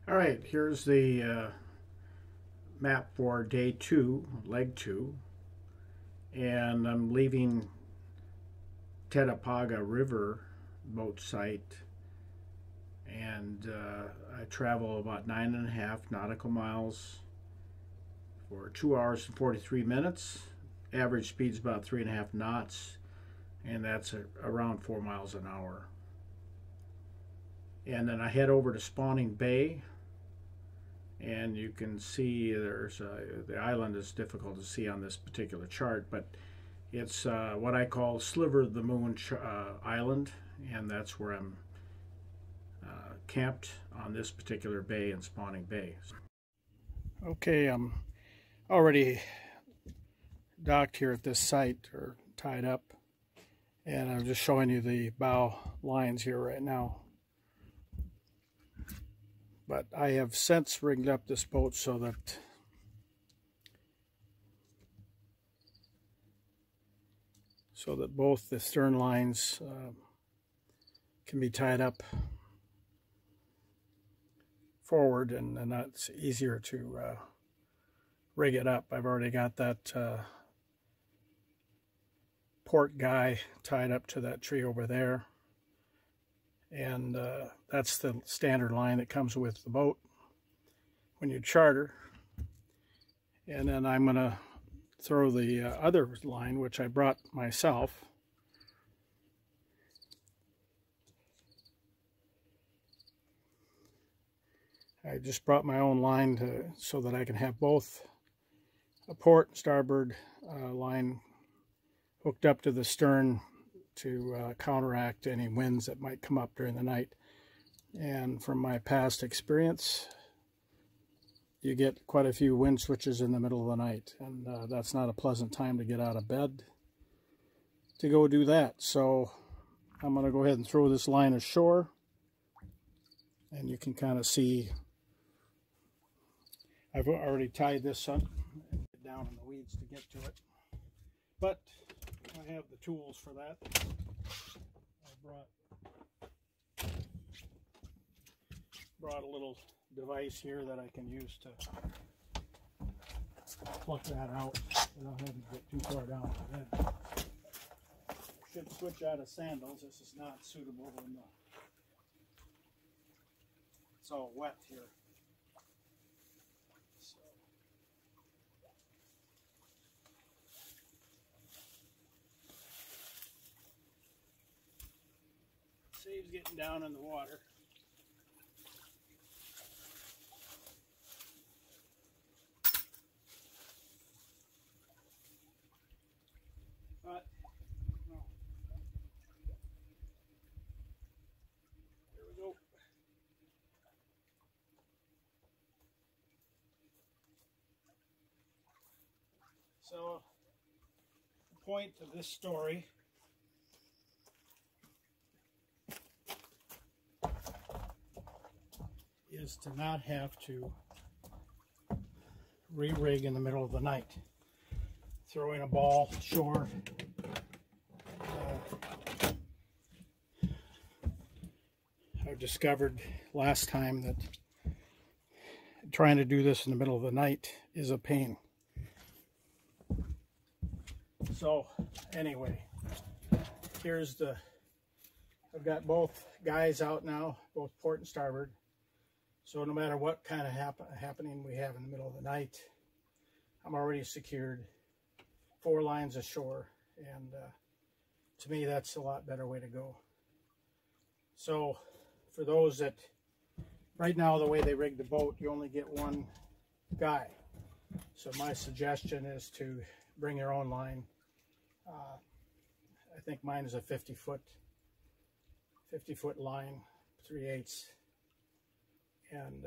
All right, here's the map for day 2, leg 2, and I'm leaving Tetapaga River boat site, and I travel about 9.5 nautical miles for 2 hours and 43 minutes. Average speed's about 3.5 knots, and that's around 4 miles an hour. And then I head over to Spawning Bay, and you can see the island is difficult to see on this particular chart, but it's what I call Sliver of the Moon Island, and that's where I'm camped on this particular bay in Spawning Bay. Okay, I'm already docked here at this site, or tied up, and I'm just showing you the bow lines here right now. But I have since rigged up this boat so that both the stern lines can be tied up forward, and that's easier to rig it up. I've already got that port guy tied up to that tree over there, and that's the standard line that comes with the boat when you charter. And then I'm going to throw the other line, which I brought myself. I just brought my own line so that I can have both a port and starboard line hooked up to the stern to counteract any winds that might come up during the night. And from my past experience, you get quite a few wind switches in the middle of the night, and that's not a pleasant time to get out of bed to go do that. So I'm going to go ahead and throw this line ashore, and you can kind of see I've already tied this up and get down in the weeds to get to it, but I have the tools for that. I brought a little device here that I can use to pluck that out without having to get too far down the bed. Should switch out of sandals. This is not suitable when it's all wet here. Saves getting down in the water. But, no. There we go. So, the point of this story is to not have to re-rig in the middle of the night. Throwing a ball ashore. I've discovered last time that trying to do this in the middle of the night is a pain. So anyway, I've got both guys out now, both port and starboard. So no matter what kind of happening we have in the middle of the night, I'm already secured 4 lines ashore, and to me that's a lot better way to go. So for those that, right now the way they rig the boat, you only get one guy. So my suggestion is to bring your own line. I think mine is a 50-foot line, 3/8. And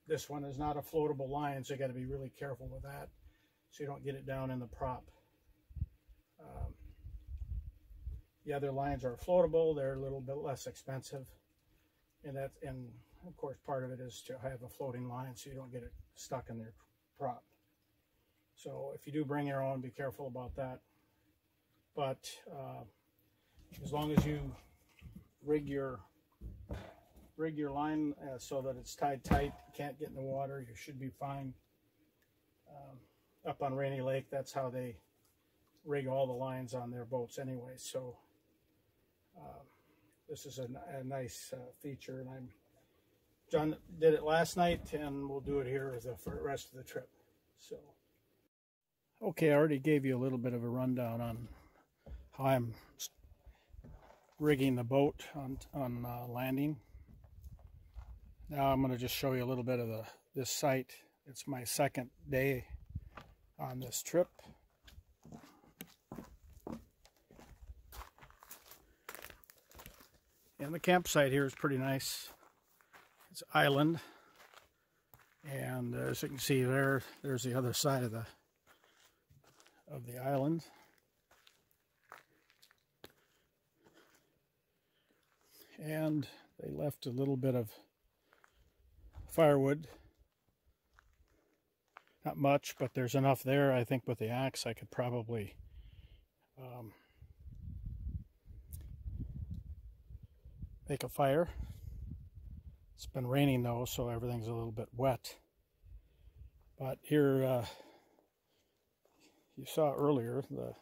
this one is not a floatable line, so you got to be really careful with that, so you don't get it down in the prop. The other lines are floatable; they're a little bit less expensive, and of course part of it is to have a floating line, so you don't get it stuck in their prop. So if you do bring your own, be careful about that. But as long as you rig your rig your line so that it's tied tight. You can't get in the water. You should be fine. Up on Rainy Lake, that's how they rig all the lines on their boats anyway. So this is a nice feature, and John did it last night, and we'll do it here for the rest of the trip. So, okay, I already gave you a little bit of a rundown on how I'm rigging the boat on landing. Now I'm going to just show you a little bit of this site. It's my second day on this trip. And the campsite here is pretty nice. It's island, and as you can see there's the other side of the island. And they left a little bit of firewood. Not much, but there's enough there. I think with the axe I could probably make a fire. It's been raining though, so everything's a little bit wet. But here, you saw earlier the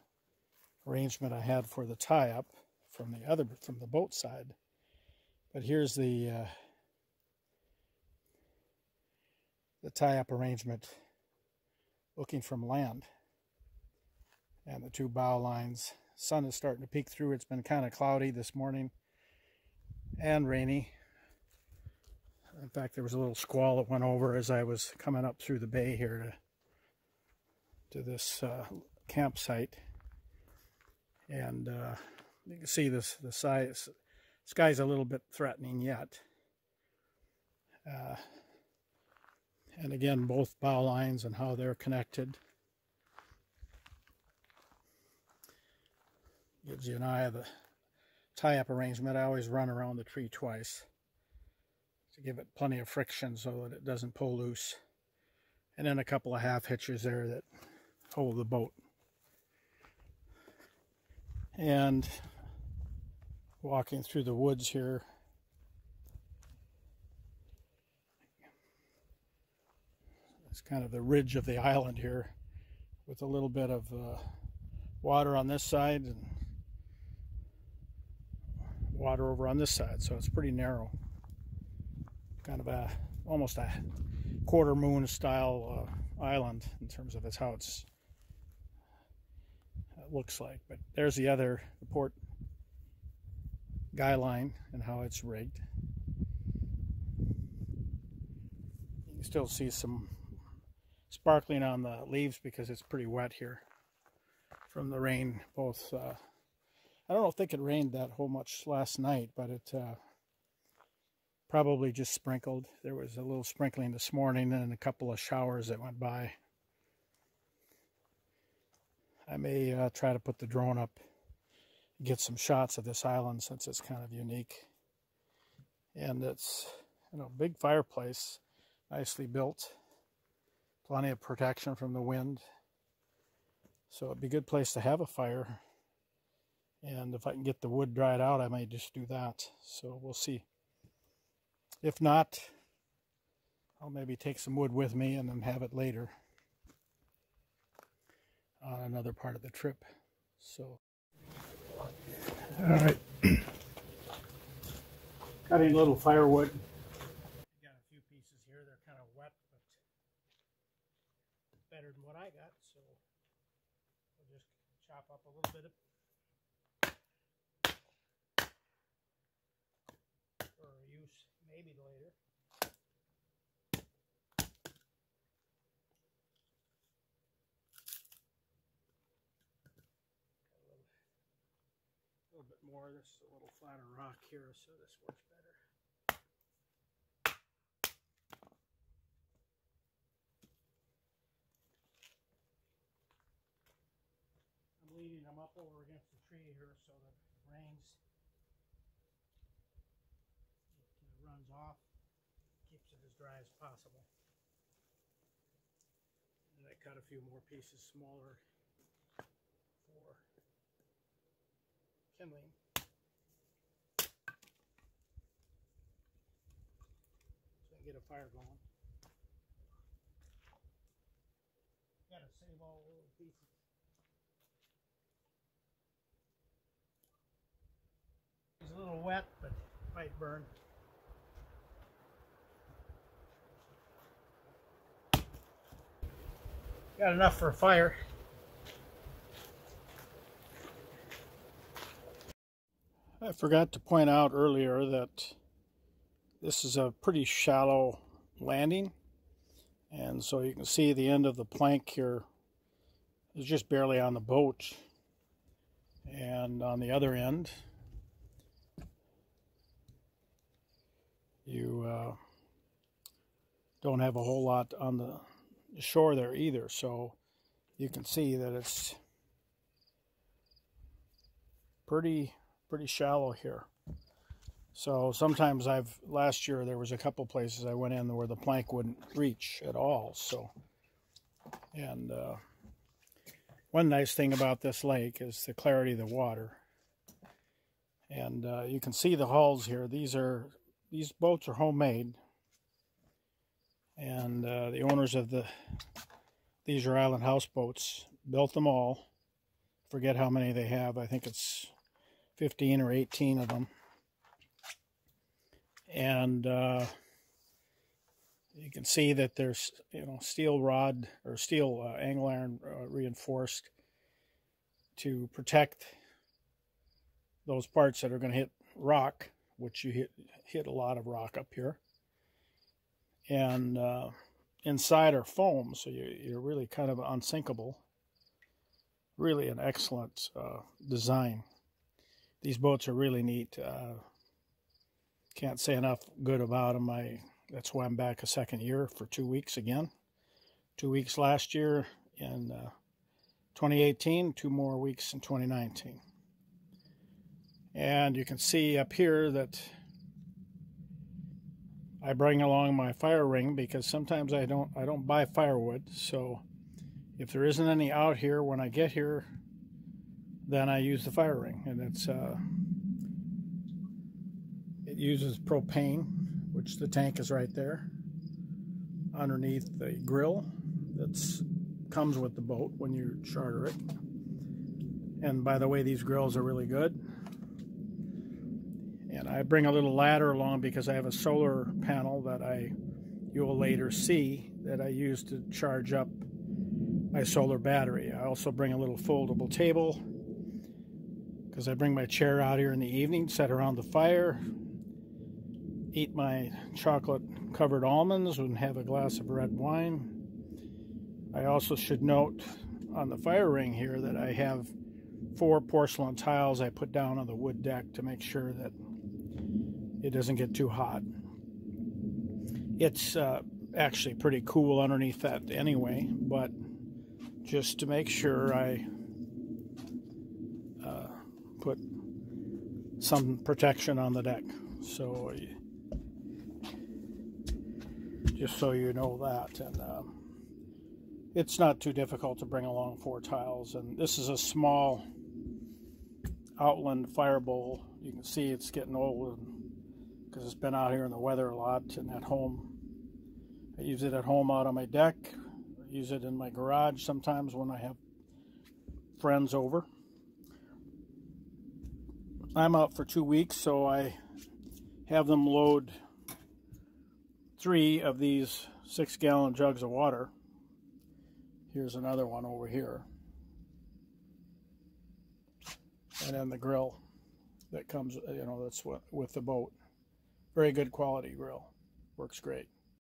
arrangement I had for the tie-up from the boat side. But here's the tie-up arrangement looking from land, and the two bow lines. Sun is starting to peek through. It's been kind of cloudy this morning and rainy. In fact, there was a little squall that went over as I was coming up through the bay here to this campsite. And you can see the sky's a little bit threatening yet. And again, both bow lines and how they're connected gives you an eye of the tie-up arrangement. I always run around the tree twice to give it plenty of friction so that it doesn't pull loose. And then a couple of half hitches there that hold the boat. And walking through the woods here, it's kind of the ridge of the island here with a little bit of water on this side and water over on this side, so it's pretty narrow. Kind of almost a quarter moon style island in terms of how it looks like. But there's the port guy line and how it's rigged. You can still see some sparkling on the leaves because it's pretty wet here from the rain. Both I don't think it rained that whole much last night, but it probably just sprinkled. There was a little sprinkling this morning and a couple of showers that went by. I may try to put the drone up, get some shots of this island since it's kind of unique. And it's, big fireplace, nicely built, plenty of protection from the wind. So it'd be a good place to have a fire. And if I can get the wood dried out, I might just do that. So we'll see. If not, I'll maybe take some wood with me and then have it later on another part of the trip. So, all right. Cutting a little firewood. Got a few pieces here. They're kind of wet, but better than what I got. So we'll just chop up a little bit of for use maybe later. A little bit more. This is a little flatter rock here, so this works better. I'm leaning them up over against the tree here so that if it rains, it runs off, keeps it as dry as possible. And I cut a few more pieces smaller for kindling. get a fire going. Gotta save all the little pieces. It's a little wet, but might burn. Got enough for a fire. I forgot to point out earlier that this is a pretty shallow landing, and so you can see the end of the plank here is just barely on the boat, and on the other end you don't have a whole lot on the shore there either, so you can see that it's pretty shallow here. So sometimes last year there was a couple places I went in where the plank wouldn't reach at all. So, and one nice thing about this lake is the clarity of the water. And you can see the hulls here. These boats are homemade, and the owners of these are Island Houseboats built them all. Forget how many they have. I think it's 15 or 18 of them. And you can see that there's steel rod or steel angle iron reinforced to protect those parts that are going to hit rock, which you hit a lot of rock up here. And inside are foam, so you're really kind of unsinkable. Really an excellent design. These boats are really neat. Can't say enough good about them. That's why I'm back a second year for 2 weeks again. 2 weeks last year in 2018, 2 more weeks in 2019. And you can see up here that I bring along my fire ring because sometimes I don't buy firewood. So if there isn't any out here when I get here, then I use the fire ring, and it uses propane, which the tank is right there underneath the grill that comes with the boat when you charter it. And by the way, these grills are really good. And I bring a little ladder along because I have a solar panel that you will later see that I use to charge up my solar battery. I also bring a little foldable table because I bring my chair out here in the evening, set around the fire, eat my chocolate-covered almonds, and have a glass of red wine. I also should note on the fire ring here that I have 4 porcelain tiles I put down on the wood deck to make sure that it doesn't get too hot. It's actually pretty cool underneath that anyway, but just to make sure I put some protection on the deck. So just so you know that. And it's not too difficult to bring along 4 tiles. And this is a small Outland fire bowl. You can see it's getting old because it's been out here in the weather a lot and at home. I use it at home out on my deck. I use it in my garage sometimes when I have friends over. I'm out for 2 weeks, so I have them load 3 of these 6-gallon jugs of water. Here's another one over here. And then the grill that comes, that's with the boat. Very good quality grill. Works great.